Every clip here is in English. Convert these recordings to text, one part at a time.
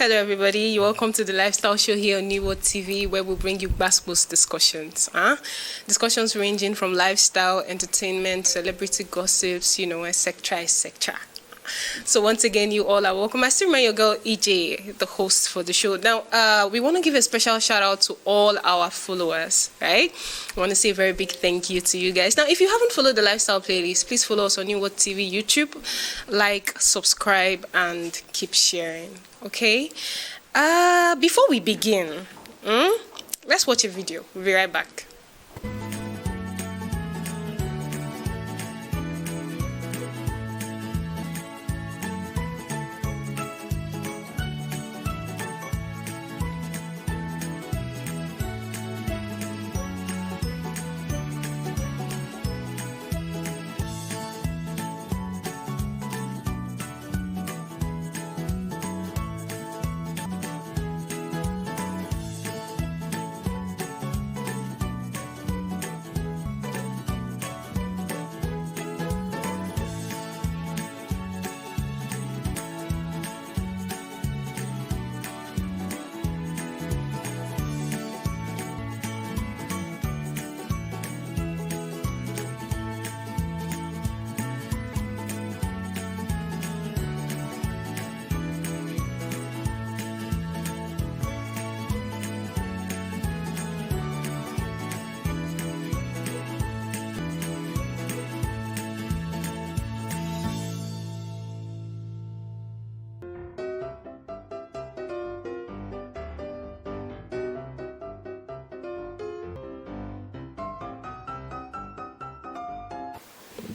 Hello, everybody. You're welcome to the Lifestyle Show here on New World TV, where we bring you basketball discussions. Discussions ranging from lifestyle, entertainment, celebrity gossips, etc., etc. So once again, you all are welcome. I still remember your girl EJ, the host for the show. Now, we want to give a special shout out to all our followers, right? We want to say a very big thank you to you guys. Now, if you haven't followed the Lifestyle playlist, please follow us on New World TV YouTube, like, subscribe, and keep sharing. Okay? Before we begin, let's watch a video. We'll be right back.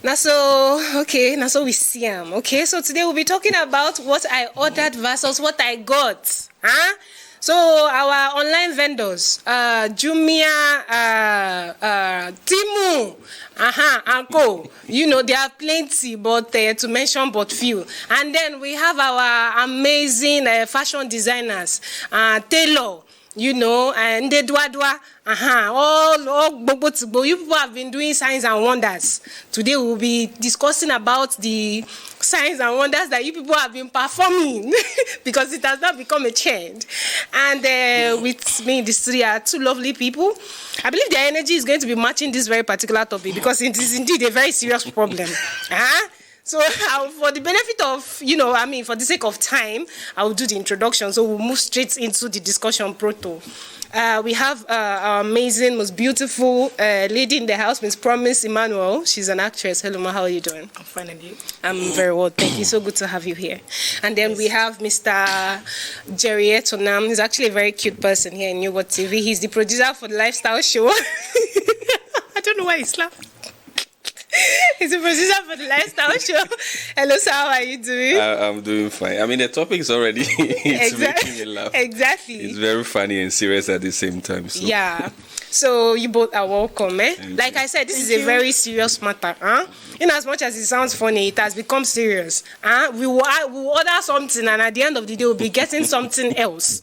Now so we see them. Okay, so today we'll be talking about what I ordered versus what I got. So our online vendors, Jumia, Timu, Anko, there are plenty, but to mention but few. And then we have our amazing fashion designers, Taylor. And the dwa, all you people have been doing signs and wonders. Today we'll be discussing about the signs and wonders that you people have been performing because it has not become a trend. And with me in the studio are two lovely people. I believe their energy is going to be matching this very particular topic because it is indeed a very serious problem. So for the benefit of, for the sake of time, I will do the introduction. So we'll move straight into the discussion proto. We have our amazing, most beautiful lady in the house, Miss Promise Emmanuel. She's an actress. Hello, ma, how are you doing? I'm fine, and you? I'm very well, thank you. So good to have you here. And then we have Mr. Jerry Etonam. He's actually a very cute person here in New World TV. He's the producer for the Lifestyle Show. I don't know why he's laughing. He's a producer for the Lifestyle Show. Hello, sir. How are you doing? I'm doing fine. I mean, the topic is already it's making me laugh. Exactly. It's very funny and serious at the same time. So. Yeah. So you both are welcome, eh? Like I said, this is a very serious matter, In as much as it sounds funny, it has become serious. We will order something, and at the end of the day, we'll be getting something else.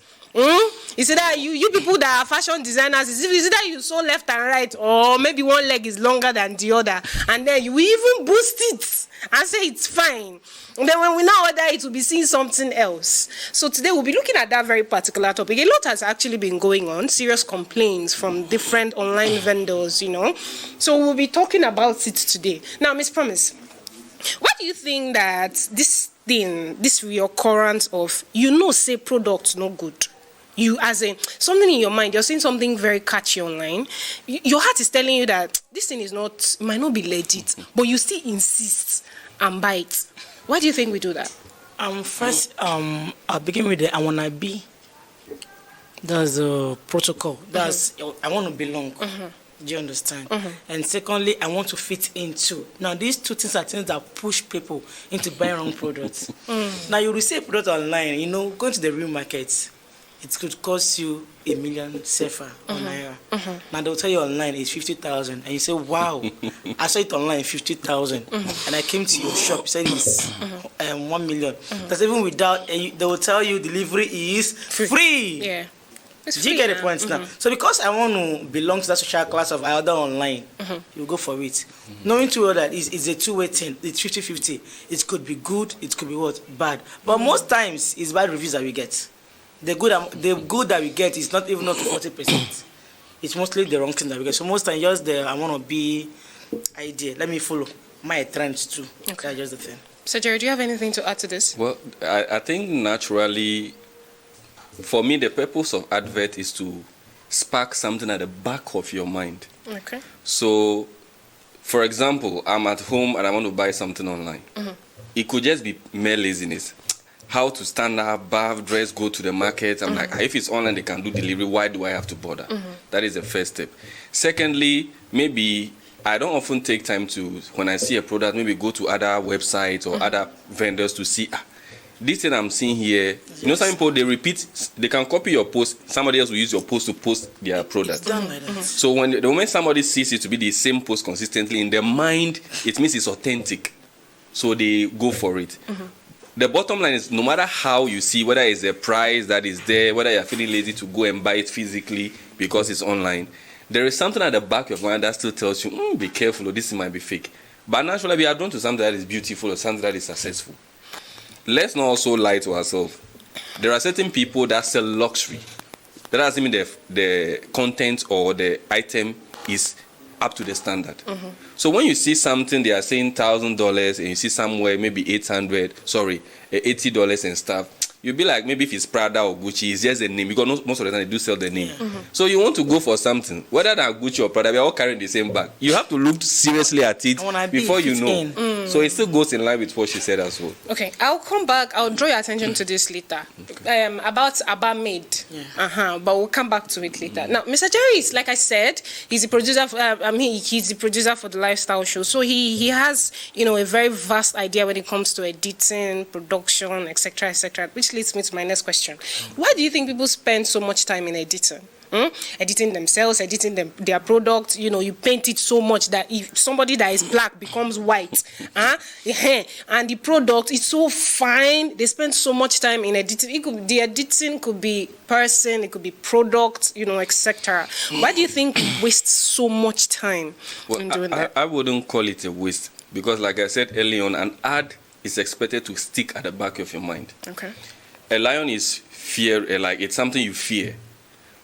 Is it that you people that are fashion designers, is it that you sew left and right, or maybe one leg is longer than the other, and then you even boost it and say it's fine. And then when we now order it, we'll be seeing something else. So today we'll be looking at that very particular topic. A lot has actually been going on, serious complaints from different online vendors, So we'll be talking about it today. Now, Miss Promise, why do you think that this reoccurrence of, say product no good? You, as in something in your mind, you're seeing something very catchy online. Your heart is telling you that this thing might not be legit, but you still insist and buy it. Why do you think we do that? First, I'll begin with the I wanna be. That's a protocol. That's I want to belong. Do you understand? And secondly, I want to fit in too. Now, these two things are things that push people into buying wrong products. Now, you receive a product online, going to the real market. It could cost you 1 million sefa or naira. Now they'll tell you online it's 50,000, and you say, "Wow, I saw it online 50,000," and I came to your shop, you said it's 1 million. That's even without. They will tell you delivery is free. Yeah. Do you get the point now? So because I want to belong to that social class of I order online, you go for it. Knowing too well that it's a two-way thing. It's 50-50. It could be good. It could be what? Bad. But most times, it's bad reviews that we get. the good that we get is not even up to 40%. It's mostly the wrong thing that we get. So most times, just I want to be idea. Let me follow my trends too. Okay. That's just the thing. So Jerry, do you have anything to add to this? Well, I think naturally, for me, the purpose of advert is to spark something at the back of your mind. Okay. So, for example, I'm at home and I want to buy something online. It could just be mere laziness. How to stand up, bath, dress, go to the market. I'm like, if it's online, they can do delivery. Why do I have to bother? That is the first step. Secondly, maybe I don't often take time to, when I see a product, maybe go to other websites or other vendors to see, this thing I'm seeing here. Yes. You know, some people, they repeat, they can copy your post. Somebody else will use your post to post their product. It's done like that. So the moment somebody sees it to be the same post consistently, in their mind, it means it's authentic. So they go for it. The bottom line is, no matter how you see, whether it's a price that is there, whether you're feeling lazy to go and buy it physically because it's online, there is something at the back of your mind that still tells you, be careful, or this might be fake. But naturally, we are drawn to something that is beautiful or something that is successful. Let's not also lie to ourselves. There are certain people that sell luxury. That doesn't mean the content or the item is up to the standard. So when you see something, they are saying $1,000, and you see somewhere maybe $80 and stuff, you'll be like, maybe if it's Prada or Gucci, it's just the name, because most of the time they do sell the name. So you want to go for something, whether that's Gucci or Prada, we're all carrying the same bag. You have to look seriously at it before you know. So it still goes in line with what she said as well. Okay, I'll come back. I'll draw your attention to this later. About Made. But we'll come back to it later. Now, Mr. Jerry is, like I said, he's the producer. He's the producer for the lifestyle show. So he has, a very vast idea when it comes to editing, production, etc., etc. Which leads me to my next question. Why do you think people spend so much time in editing? Editing themselves, editing their product. You paint it so much that if somebody that is black becomes white, and the product is so fine, they spend so much time in editing. The editing could be person, it could be product, etc. Why do you think we waste so much time in doing that? I wouldn't call it a waste, because like I said earlier on, an ad is expected to stick at the back of your mind. Okay. A lion is fear, it's something you fear.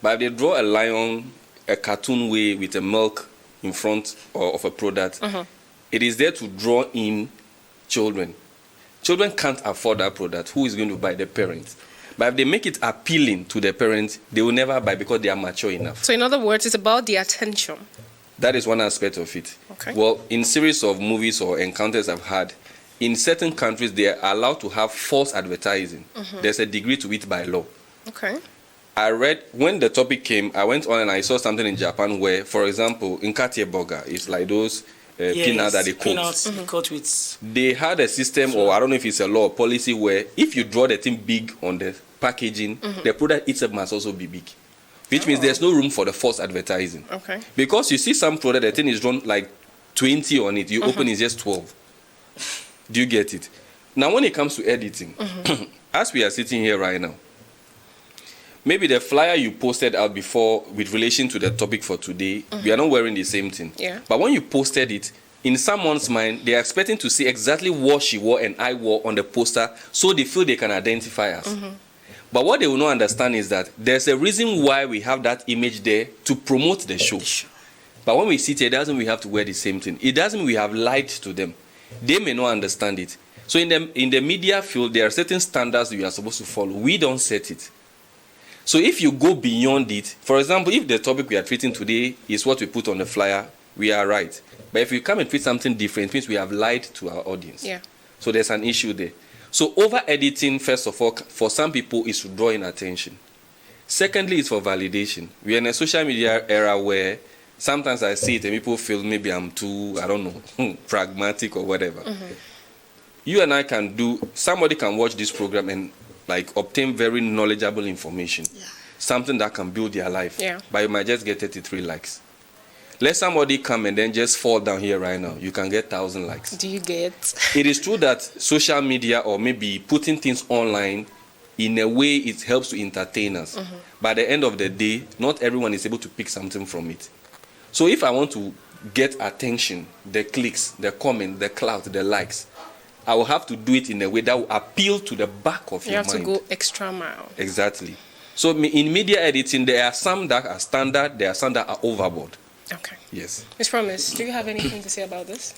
But if they draw a lion a cartoon way with a milk in front of a product, it is there to draw in children. Children can't afford that product. Who is going to buy? The parents. But if they make it appealing to the parents, they will never buy because they are mature enough. So in other words, it's about the attention. That is one aspect of it. Okay. Well, in series of movies or encounters I've had, in certain countries, they are allowed to have false advertising. There's a degree to it by law. Okay. I read, when the topic came, I went on and I saw something in Japan where, for example, in Katia burger, it's like those peanuts that they coat. Peanuts coat with... They had a system, or I don't know if it's a law or policy, where if you draw the thing big on the packaging, the product itself must also be big. Which means there's no room for the false advertising. Okay. Because you see some product, the thing is drawn like 20 on it. You open, it's just 12. Do you get it? Now, when it comes to editing, as we are sitting here right now, maybe the flyer you posted out before with relation to the topic for today, we are not wearing the same thing. Yeah. But when you posted it, in someone's mind, they are expecting to see exactly what she wore and I wore on the poster, so they feel they can identify us. But what they will not understand is that there's a reason why we have that image there to promote the show. But when we sit here, it doesn't mean we have to wear the same thing. It doesn't mean we have lied to them. They may not understand it. So in the media field, there are certain standards we are supposed to follow. We don't set it. So if you go beyond it, for example, if the topic we are treating today is what we put on the flyer, we are right. But if we come and treat something different, it means we have lied to our audience. Yeah. So there's an issue there. So over-editing, first of all, for some people is to draw in attention. Secondly, it's for validation. We are in a social media era where sometimes I see it and people feel maybe I'm too, pragmatic or whatever. You and I can somebody can watch this program and obtain very knowledgeable information. Yeah. Something that can build their life. Yeah. But you might just get 33 likes. Let somebody come and then just fall down here right now. You can get 1,000 likes. Do you get? It is true that social media or maybe putting things online, in a way, it helps to entertain us. But at the end of the day, not everyone is able to pick something from it. So if I want to get attention, the clicks, the comment, the clout, the likes, I will have to do it in a way that will appeal to the back of your mind. You have to go extra mile. Exactly. So in media editing, there are some that are standard, there are some that are overboard. Okay. Yes. Ms. Promise, do you have anything to say about this?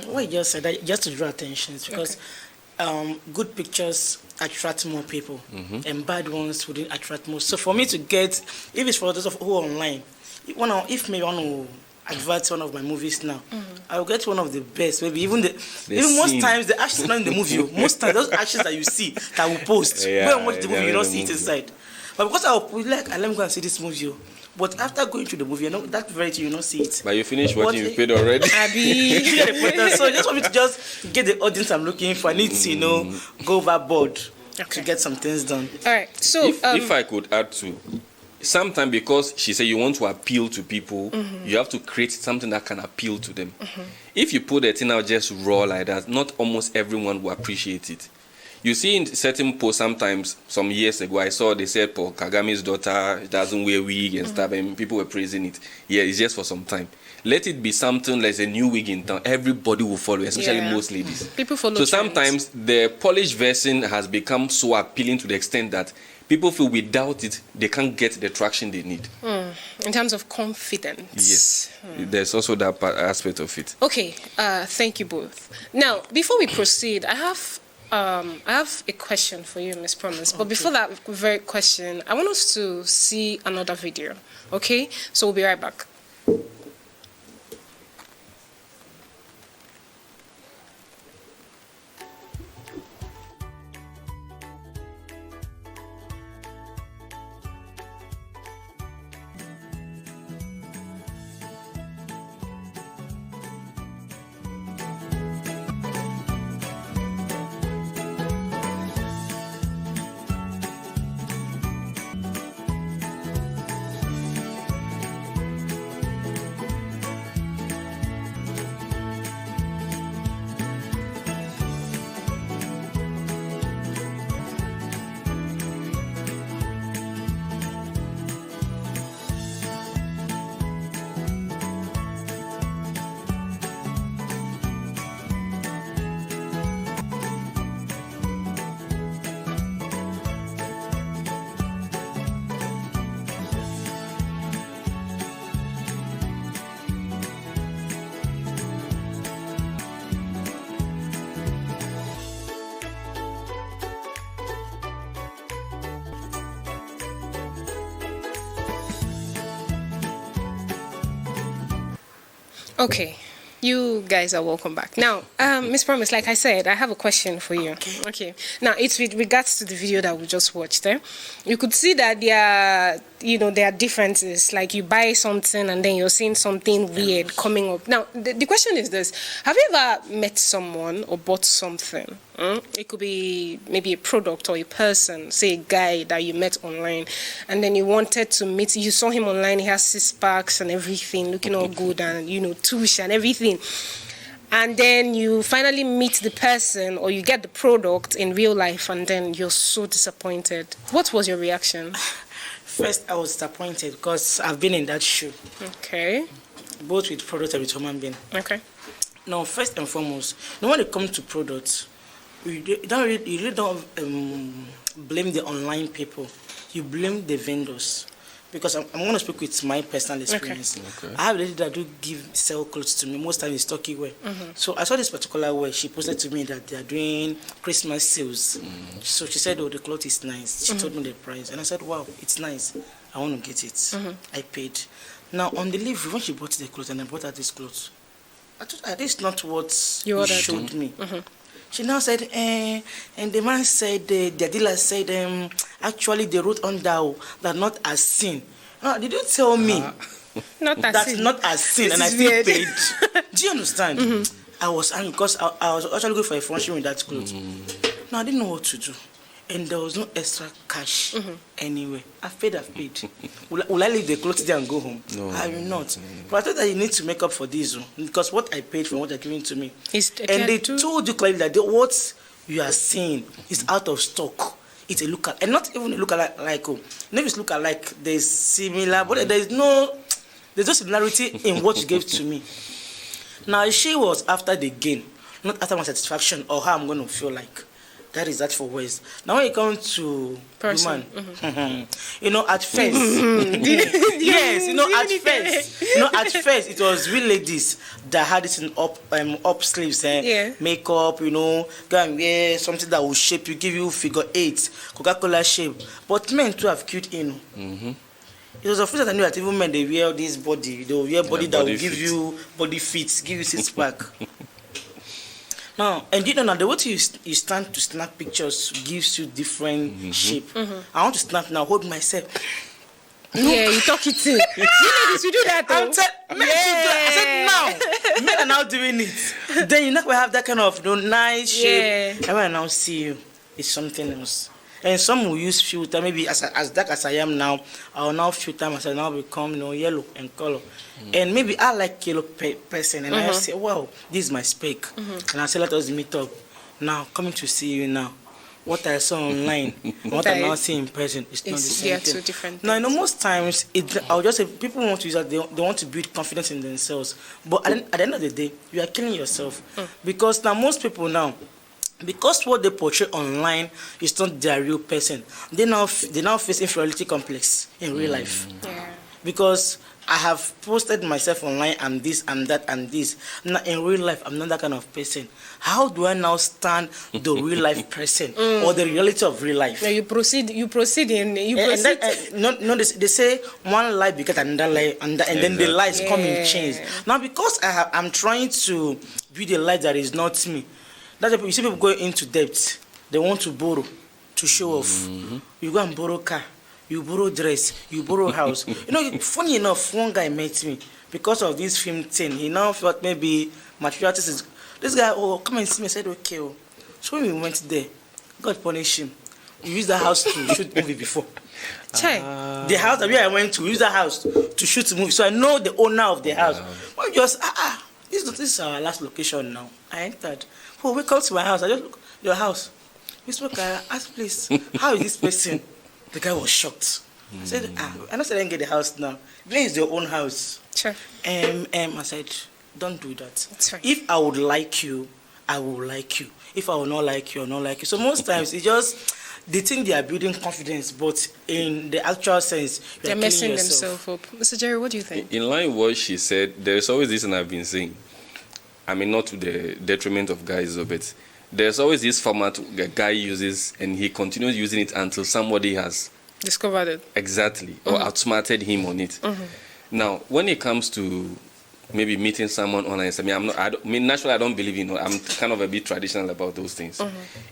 What you just said, just to draw attention, because good pictures attract more people, and bad ones wouldn't attract more. So for me to get, if it's for those who are online, if maybe I want to advert one of my movies now, I'll get one of the best. Maybe even most times the actions not in the movie. Most times those actions that you see that will post, go and watch the movie, you don't see it inside. But because let me go and see this movie. But after going through the movie, that variety you not see it. But you finished watching, you paid already. So I just want me to just get the audience I'm looking for. I need to, go overboard to get some things done. All right. So if I could add to, sometimes because she said you want to appeal to people, you have to create something that can appeal to them. If you put the thing out just raw like that, not almost everyone will appreciate it. You see in certain posts sometimes, some years ago, I saw they said Paul Kagame's daughter doesn't wear wig and stuff, and people were praising it. Yeah, it's just for some time. Let it be something like a new wig in town. Everybody will follow, especially most ladies. People follow So trends. sometimes the polished version has become so appealing to the extent that people feel without it, they can't get the traction they need. In terms of confidence. Yes. There's also that aspect of it. Okay. Thank you both. Now, before we proceed, I have a question for you, Ms. Promise. But before that very question, I want us to see another video. Okay? So we'll be right back. Okay, you guys are welcome back. Now, Ms. Promise, like I said, I have a question for you. Okay. Now, it's with regards to the video that we just watched. You could see that there are differences. Like you buy something and then you're seeing something weird coming up. Now, the question is this: have you ever met someone or bought something? It could be maybe a product or a person, say a guy that you met online, and then you wanted to meet. You saw him online. He has 6 packs and everything, looking all good, and tush and everything. And then you finally meet the person or you get the product in real life, and then you're so disappointed. What was your reaction? First, I was disappointed because I've been in that shoe. Okay. Both with product and with human being. Okay. Now, first and foremost, when it comes to products, you really don't blame the online people. You blame the vendors. Because I'm going to speak with my personal experience. Okay. I have a lady that sell clothes to me. Most times it's Turkey wear. So I saw this particular wear. She posted to me that they are doing Christmas sales. So she said, "Oh, the cloth is nice." She told me the price, and I said, "Wow, it's nice. I want to get it." I paid. Now on delivery, when she bought the clothes and I bought her this clothes, I thought this is not what you showed me. She now said, and the man said, the dealer said, actually they wrote on down that not as seen. Did you tell me that's not as seen, and I still paid? Do you understand? I was angry because I was actually going for a function with that clothes. Now I didn't know what to do. And there was no extra cash anyway. I've paid. Will I leave the clothes there and go home? No. I will not. But I thought that you need to make up for this, because what I paid for what they're giving to me. And they told you clearly that what you are seeing is out of stock. It's a lookalike. And not even a lookalike. Maybe it's lookalike. There's similar, but there's no similarity in what you gave to me. Now, she was after the gain, not after my satisfaction or how I'm going to feel like. That is that for words. Now when it comes to Person. woman, at first, yes, at first it was real ladies that had it in up sleeves, makeup, go and wear something that will shape you, give you figure 8, Coca-Cola shape. But men too have cute in. It was a first that I knew that even men, they wear this body, they wear body that will give you body fit, give you 6-pack. Now, and now the way you stand to snap pictures gives you different shape. I want to snap now, hold myself. Yeah, you talk it in. You ladies, you do that though. I said now. Men are now doing it. Then you're not going to have that kind of nice shape. And when I now see you, it's something else. And some will use filter, maybe as dark as I am now, I will now filter myself, now become yellow in color. And maybe I like yellow person, and I say, wow, this is my spec. And I say, let us meet up. Now, coming to see you now. What I saw online, what I now see in person, it's not the same thing. Two different now, most times, I'll just say, people want to use that, they want to build confidence in themselves. But at the end of the day, you are killing yourself. Because now, most people now, because what they portray online is not their real person, they now face inferiority complex in real life. Because I have posted myself online, I'm this, I'm that, I'm this. Now in real life, I'm not that kind of person. How do I now stand the real life person or the reality of real life? Yeah, you proceed. They say one lie becomes another lie, and then the lies come in chains. Now because I'm trying to build a life that is not me. That's why you see people going into debt. They want to borrow to show off. You go and borrow car, you borrow dress, you borrow house. Funny enough, one guy met me because of this film thing. He now thought maybe material is this guy. Oh, come and see me. I said okay. So when we went there, God punish him. We used that house to shoot movie before. The house that I went to, we used that house to shoot a movie. So I know the owner of the house. But just this is our last location now. I entered. Oh, we come to my house. I just look at your house. We spoke. I asked, please, how is this person? The guy was shocked. I said, I know I didn't get the house now. This is your own house. Sure. I said, don't do that. If I would like you, I will like you. If I will not like you, I will not like you. So most times it's just they think they are building confidence, but in the actual sense, they're messing themselves up. Mr. Jerry, what do you think? In line with what she said, there's always this, and I've been saying, I mean, not to the detriment of guys, but there's always this format a guy uses, and he continues using it until somebody has discovered it. Exactly, or outsmarted him on it. Now, when it comes to maybe meeting someone online, naturally, I don't believe in. I'm kind of a bit traditional about those things.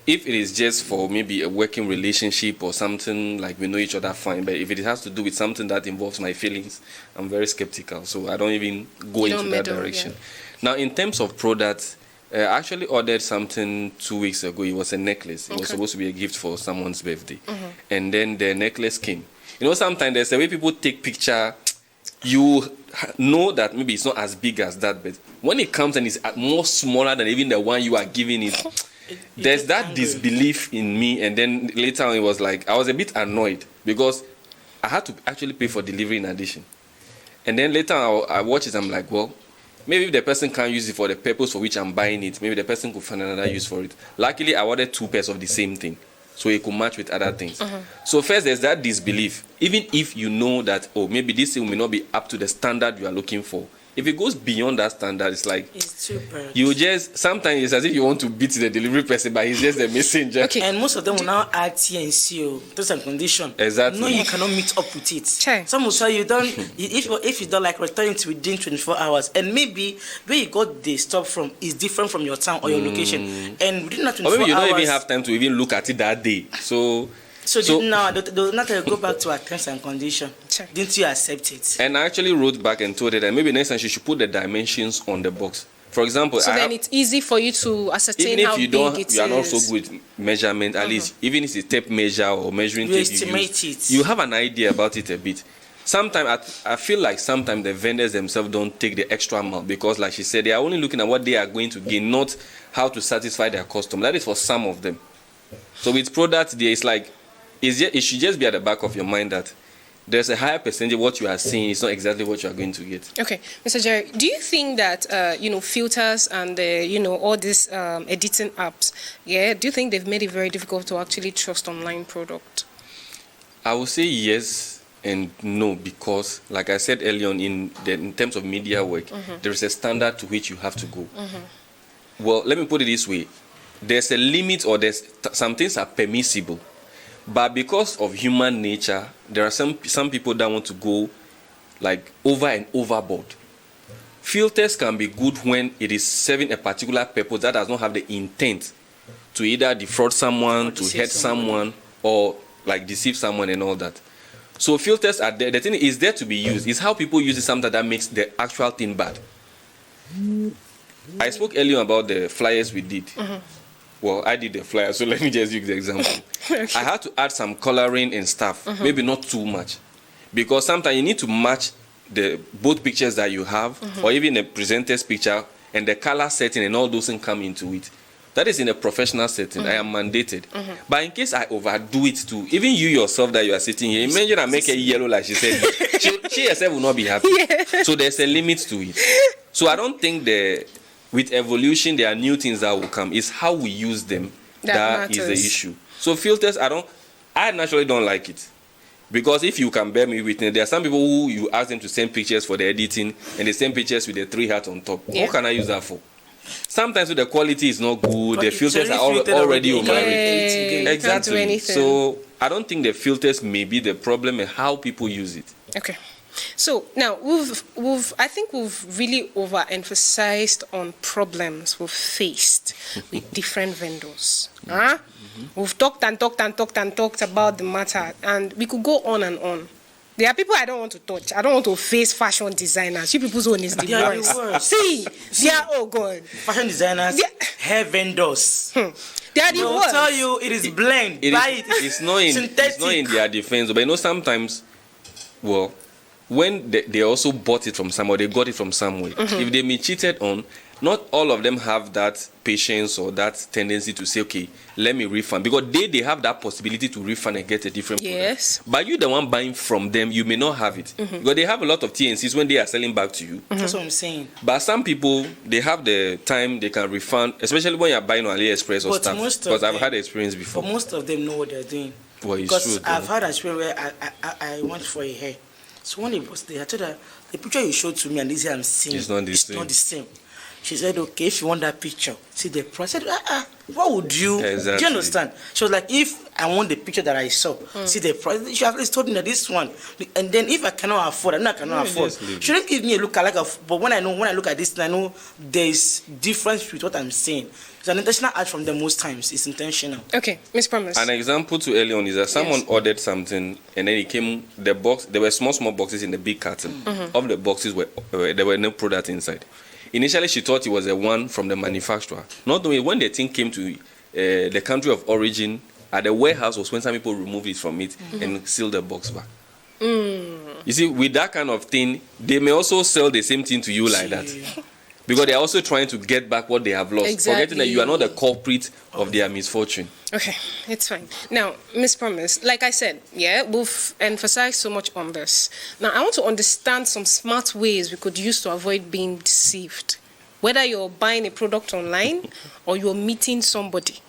If it is just for maybe a working relationship or something like we know each other fine, but if it has to do with something that involves my feelings, I'm very skeptical. So I don't even go into that direction. Now, in terms of products, I actually ordered something 2 weeks ago. It was a necklace. It was supposed to be a gift for someone's birthday. And then the necklace came. Sometimes there's a way people take picture. You know that maybe it's not as big as that, but when it comes and it's more smaller than even the one you are giving it, there's that disbelief in me. And then later on, it was like, I was a bit annoyed because I had to actually pay for delivery in addition. And then later I watch it, I'm like, well, maybe if the person can't use it for the purpose for which I'm buying it, maybe the person could find another use for it. Luckily, I ordered 2 pairs of the same thing, so it could match with other things. So first, there's that disbelief. Even if you know that, maybe this thing may not be up to the standard you are looking for. If it goes beyond that standard, it's like it's too bad. You just sometimes it's as if you want to beat the delivery person, but he's just the messenger. Okay, and most of them will now add TNC, terms and condition. Exactly. No, you cannot meet up with it. Some will say you don't. If you don't like return it within 24 hours, and maybe where you got the stuff from is different from your town or your location, and within that 24 hours, or maybe you don't even have time to even look at it that day. So now they'll not go back to our terms and condition. Didn't you accept it? And I actually wrote back and told her that maybe next time she should put the dimensions on the box. For example, then it's easy for you to ascertain how big it is. You are not so good with measurement, at least even if it's a tape measure or measuring tape, estimate it. You have an idea about it a bit. Sometimes I feel like sometimes the vendors themselves don't take the extra mile because, like she said, they are only looking at what they are going to gain, not how to satisfy their customer. That is for some of them. So with products, there is like, it should just be at the back of your mind that there's a higher percentage of what you are seeing is not exactly what you are going to get. Okay, Mr. Jerry, do you think that filters and all these editing apps, do you think they've made it very difficult to actually trust online product? I would say yes and no, because like I said earlier on, in terms of media work, there is a standard to which you have to go. Well, let me put it this way: there's a limit, or some things are permissible. But because of human nature, there are some people that want to go like over and overboard. Filters can be good when it is serving a particular purpose that does not have the intent to either defraud someone, to hurt someone, or like deceive someone and all that. So filters are there. The thing is there to be used. It's how people use it sometimes that makes the actual thing bad. I spoke earlier about the flyers we did. Well, I did the flyer, so let me just use the example. Okay. I had to add some coloring and stuff, maybe not too much, because sometimes you need to match both pictures that you have, or even the presenter's picture, and the color setting and all those things come into it. That is in a professional setting. I am mandated. But in case I overdo it too, even you yourself that you are sitting here, imagine I make a yellow like she said, she herself will not be happy. Yeah. So there's a limit to it. So I don't think with evolution, there are new things that will come. It's how we use them that is the issue. So filters, I naturally don't like it. Because if you can bear me witness, there are some people who you ask them to send pictures for the editing, and they send pictures with the 3 hearts on top. Yeah. What can I use that for? Sometimes the quality is not good, but the filters are already overrated. Exactly. So I don't think the filters may be the problem and how people use it. Okay. So now I think we've really overemphasized on problems we've faced with different vendors. We've talked about the matter, and we could go on and on. There are people I don't want to touch. I don't want to face fashion designers. You people's own is the worst. See, they are God. Fashion designers, hair vendors. They are the worst. I'll tell you, it is blend. It's not in their defense, but sometimes, well, when they also bought it from somewhere, they got it from somewhere. If they been cheated on, not all of them have that patience or that tendency to say, okay, let me refund. Because they have that possibility to refund and get a different product. But you, the one buying from them, you may not have it. Because they have a lot of TNCs when they are selling back to you. That's what I'm saying. But some people, they have the time, they can refund, especially when you're buying on AliExpress or stuff. Because I've had experience before. But most of them know what they're doing. Well, because I've had an experience where I went for a hair. So when it was there, I told her, the picture you showed to me and this here I'm seeing, it's not the same. She said, okay, if you want that picture, see the price. I said, what would you? Exactly. Do you understand? She was like, if I want the picture that I saw, see the price. She at least told me that this one. And then if I cannot afford, I cannot afford. She didn't give me a look like but when I look at this, I know there's difference with what I'm saying. It's an intentional act from them most times. It's intentional. Okay, Miss Promise. An example to early on is that someone ordered something and then it came, the box, there were small boxes in the big carton. Of the boxes, there were no product inside. Initially, she thought it was a one from the manufacturer. Not knowing when the thing came to the country of origin, at the warehouse was when some people removed it from it and sealed the box back. You see, with that kind of thing, they may also sell the same thing to you like that. Because they are also trying to get back what they have lost. Forgetting that you are not the culprit of their misfortune. Okay, it's fine. Now, Miss Promise, like I said, we've emphasized so much on this. Now, I want to understand some smart ways we could use to avoid being deceived. Whether you're buying a product online or you're meeting somebody.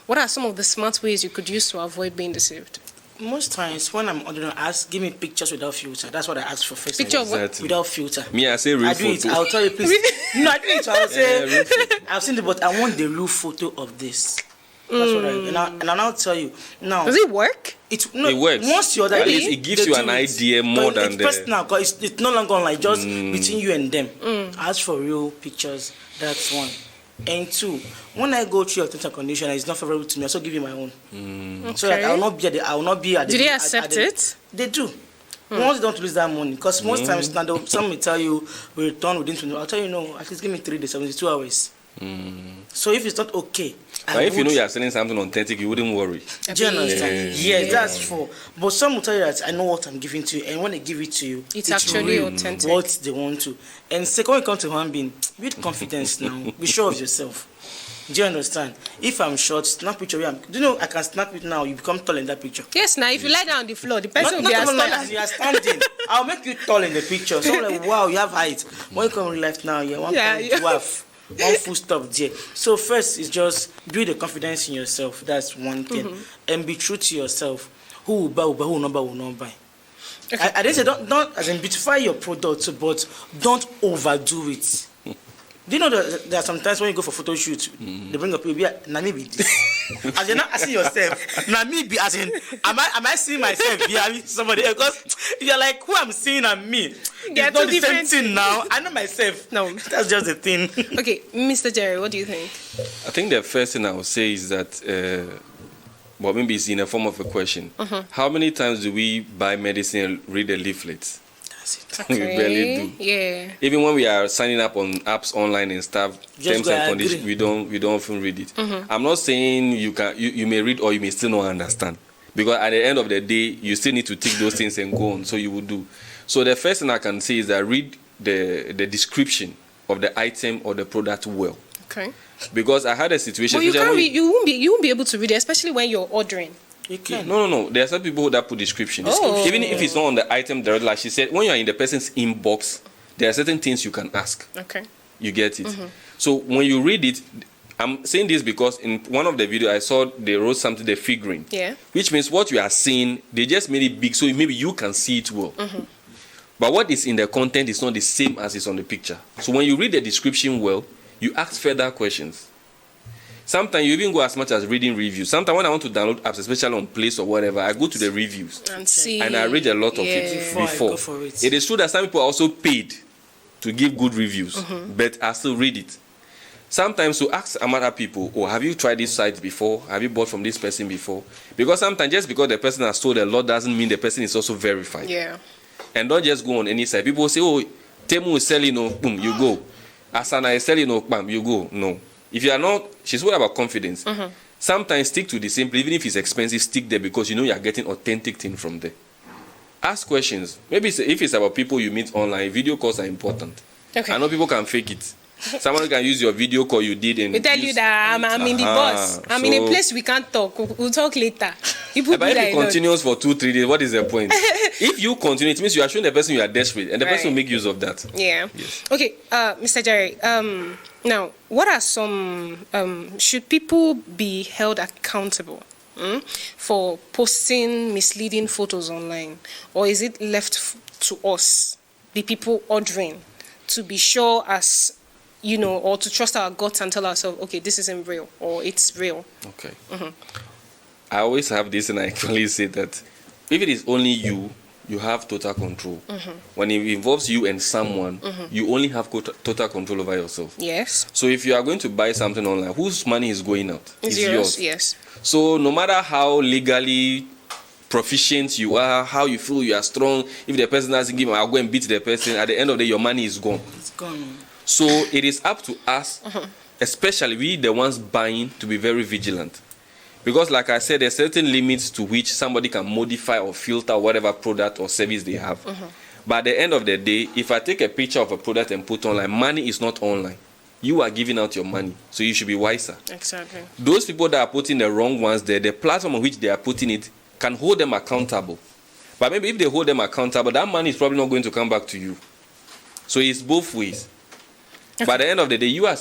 What are some of the smart ways you could use to avoid being deceived? Most times when I'm ordering, give me pictures without filter. That's what I ask for first. Picture of what? Without filter. Me, I say real photo. I do it. I'll tell you, please. No, I do it. I'll say, I've seen it, but I want the real photo of this. That's what and I'll tell you. Now, does it work? It works. Once you order at least it gives you an idea more than it's personal, because it's no longer like just between you and them. Ask for real pictures. That's one. And two, when I go through your terms and conditions, it's not favorable to me. I also give you my own. Okay. So that I will not be at the. Do they accept it? They do. Once they don't lose that money, because most times now some may tell you we return within 20. I'll tell you no. At least give me 3 days, 72 hours. So if it's not okay, but if you know you are selling something authentic, you wouldn't worry. Do you understand? Yes, that's for. But some will tell you that I know what I'm giving to you, and when they give it to you, it's actually authentic. What they want to. And second, when it comes to human being, build confidence now. Be sure of yourself. Do you understand? If I'm short, snap picture. Do you know I can snap it now? You become tall in that picture. Yes, now if you lie down on the floor, the person will be as tall as you are standing. I'll make you tall in the picture. So I'm like, wow, you have height. When you come in life now, you're one dwarf, one full stop there. So first is just build the confidence in yourself. That's one thing, and be true to yourself. Who will buy, who will not buy. Okay. I didn't say don't as in beautify your product, but don't overdo it. Do you know that there are sometimes when you go for photo shoot, they bring up people, maybe this. As you're not asking yourself, maybe as in, am I seeing myself here somebody? Because you're like, who I'm seeing and me. It's not the same thing now. I know myself. No, that's just the thing. Okay, Mr. Jerry, what do you think? I think the first thing I would say is that, well, maybe it's in the form of a question. How many times do we buy medicine and read the leaflets? Okay. We barely do. Yeah. Even when we are signing up on apps online and stuff, terms and conditions, we don't often read it. I'm not saying you may read or you may still not understand, because at the end of the day, you still need to take those things and go on. So you will do. So the first thing I can say is that read the description of the item or the product well. Okay. Because I had a situation. Well, you won't be able to read it, especially when you're ordering. You can. No. There are some people that put description. Even if it's not on the item directly, like she said, when you are in the person's inbox, there are certain things you can ask. Okay. You get it. So when you read it, I'm saying this because in one of the videos I saw they wrote something, the figurine. Yeah. Which means what you are seeing, they just made it big so maybe you can see it well. But what is in the content is not the same as is on the picture. So when you read the description well, you ask further questions. Sometimes you even go as much as reading reviews. Sometimes when I want to download apps, especially on Place or whatever, I go to the reviews and I read a lot of it before. It is true that some people are also paid to give good reviews, but I still read it. Sometimes to ask other people, have you tried this site before? Have you bought from this person before? Because sometimes just because the person has told a lot doesn't mean the person is also verified. Yeah. And don't just go on any site. People say, Temu is selling, boom, you go. Asana is selling, bam, you go. No. If you are not, she's worried about confidence. Sometimes stick to the simple, even if it's expensive, stick there because you know you are getting authentic thing from there. Ask questions. Maybe if it's about people you meet online, video calls are important. Okay. I know people can fake it. Someone can use your video call you did. And we tell you that I'm in the bus. I'm in a place we can't talk. We'll talk later. But if it continues for 2-3 days, what is the point? If you continue, it means you are showing the person you are desperate, and the person will make use of that. Yeah. Yes. Okay, Mr. Jerry. Now, what are some? Should people be held accountable for posting misleading photos online, or is it left to us, the people ordering, to be sure as or to trust our guts and tell ourselves, okay, this isn't real or it's real? Okay. I always have this, and I actually say that if it is only you, you have total control. When it involves you and someone, you only have total control over yourself. Yes. So if you are going to buy something online, whose money is going out? It's yours. Yes. So no matter how legally proficient you are, how you feel you are strong, if the person doesn't give, I'll go and beat the person. At the end of the day, your money is gone. It's gone. So it is up to us, especially we the ones buying, to be very vigilant. Because like I said, there are certain limits to which somebody can modify or filter whatever product or service they have. But at the end of the day, if I take a picture of a product and put online, money is not online. You are giving out your money, so you should be wiser. Exactly. Those people that are putting the wrong ones there, the platform on which they are putting it can hold them accountable. But maybe if they hold them accountable, that money is probably not going to come back to you. So it's both ways. Okay. By the end of the day, you are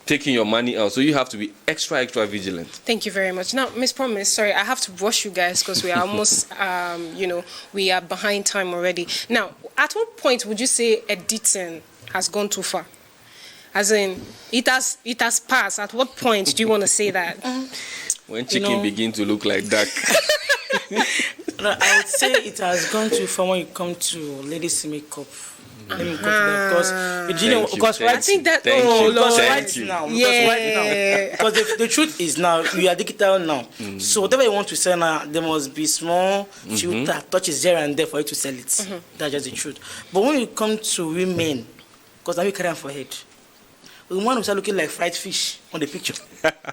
taking your money out, so you have to be extra vigilant. Thank you very much. Now, Miss Promise, sorry, I have to rush you guys because we are almost, we are behind time already. Now, at what point would you say editing has gone too far? As in, it has passed. At what point do you want to say that? When chicken begin to look like duck. I would say it has gone too far when you come to ladies' makeup. Because right now, because the truth is now we are digital now. So whatever you want to sell now, there must be small filter touches here and there for you to sell it. That's just the truth. But when you come to women, because now we carry on for head, the one who start looking like fried fish on the picture.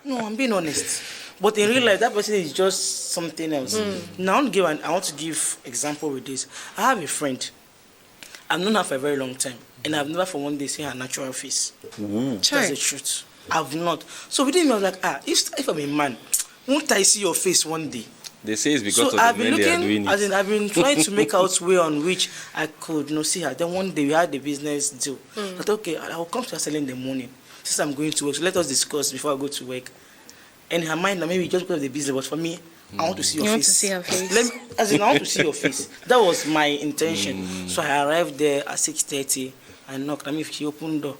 No, I'm being honest. But in real life, that person is just something else. Now I want to give example with this. I have a friend. I've known her for a very long time, and I've never for one day seen her natural face. That's the truth. I've not. So within me, I was like, if I'm a man, won't I see your face one day? They say it's because of I've the been men they are doing looking, it. I've been trying to make out way on which I could, see her. Then one day we had the business deal. I thought, okay, I'll come to her selling in the morning since I'm going to work. So let us discuss before I go to work. And in her mind, maybe just because of the business, but for me, I want to see your face. Want to see her face. I want to see your face. That was my intention. So I arrived there at 6:30. I knocked. I mean, she opened the door.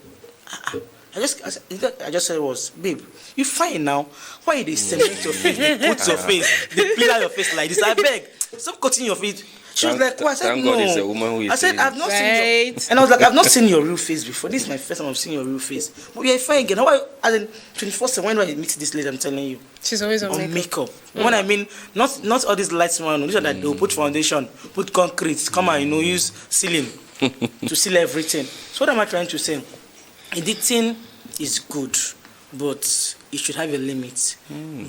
I just said it was, babe, you fine now. Why they cement your face? They put your face. They pillar your face like this. I beg. Stop cutting your face. She was like, I said, no. God it's a woman who is I said, I've not seen your... Right. And I was like, I've not seen your real face before. This is my first time I've seen your real face. But you're fine again. How are you? As in 24/7, when do I meet this lady? I'm telling you. She's always on makeup. When I mean, not all these lights one. These are that they'll put foundation, put concrete, come and use ceiling to seal everything. So what am I trying to say? Editing is good, but it should have a limit.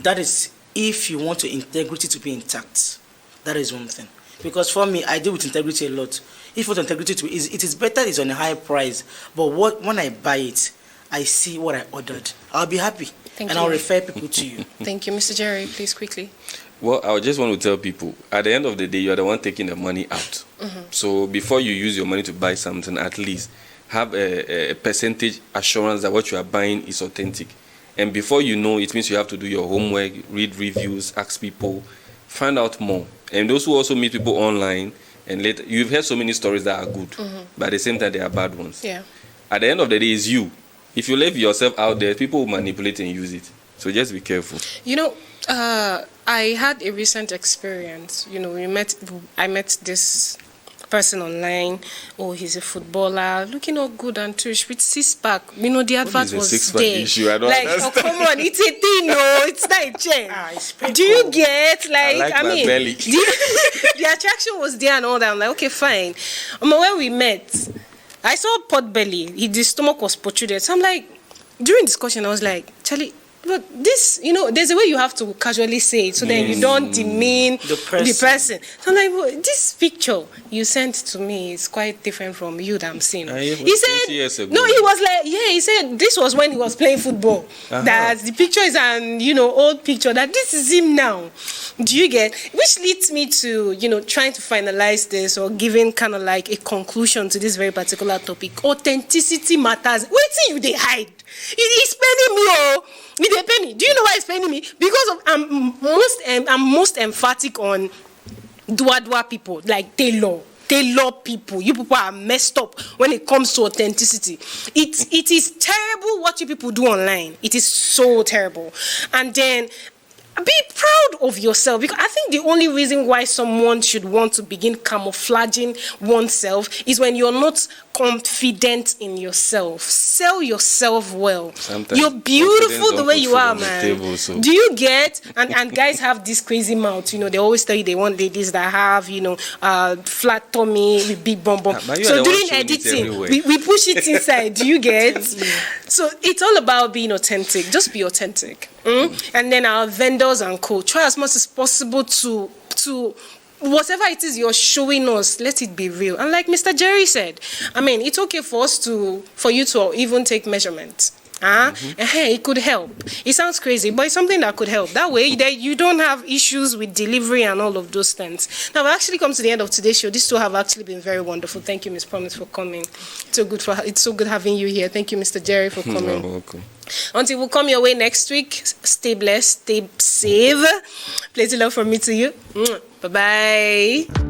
That is if you want your integrity to be intact. That is one thing. Because for me, I deal with integrity a lot. If you want integrity to it is better it's on a high price. But when I buy it, I see what I ordered. I'll be happy. Thank and you. I'll refer people to you. Thank you, Mr. Jerry. Please quickly. Well, I just want to tell people, at the end of the day, you are the one taking the money out. So before you use your money to buy something, at least have a percentage assurance that what you are buying is authentic. And before you know, it means you have to do your homework, read reviews, ask people, find out more. And those who also meet people online, and later, you've heard so many stories that are good, but at the same time, they are bad ones. Yeah. At the end of the day, it's you. If you leave yourself out there, people will manipulate and use it. So just be careful. I had a recent experience. I met this person online. Oh, he's a footballer, looking all good and tush with six-pack. The advert was there. Issue? I don't understand. Oh, come on, it's a thing, no, it's not a chain. Do you get, I mean, belly. The attraction was there and all that. I'm like, okay, fine. When we met, I saw pot belly. His stomach was protruded. So I'm like, during discussion, I was like, Charlie, but this, there's a way you have to casually say it so then you don't demean the person. So I'm like, well, this picture you sent to me is quite different from you that I'm seeing. He said, no, he was like, he said this was when he was playing football. That the picture is an, old picture, that this is him now. Do you get? Which leads me to, trying to finalize this or giving kind of like a conclusion to this very particular topic. Authenticity matters. Wait till you they hide. He's paying me, they pay me. Do you know why he's paying me? Because I'm most emphatic on dua people, like Taylor people. You people are messed up when it comes to authenticity. It is terrible what you people do online. It is so terrible. And then be proud of yourself, because I think the only reason why someone should want to begin camouflaging oneself is when you're not confident in yourself. Sell yourself well. Sometimes you're beautiful the way you are, man. Table, so. Do you get? And guys have this crazy mouth. They always tell you they want ladies that have flat tummy with big bum bum. So during editing, we push it inside. Do you get? So it's all about being authentic. Just be authentic. And then our vendors and co, try as much as possible to whatever it is you're showing us, let it be real. And like Mr. Jerry said, it's okay for you to even take measurements. It could help. It sounds crazy, but it's something that could help. That way, you don't have issues with delivery and all of those things. Now, we've actually come to the end of today's show. These two have actually been very wonderful. Thank you, Ms. Promise, for coming. It's so good having you here. Thank you, Mr. Jerry, for coming. You're welcome. Until we'll come your way next week, stay blessed, stay safe. Plenty love from me to you. Bye-bye.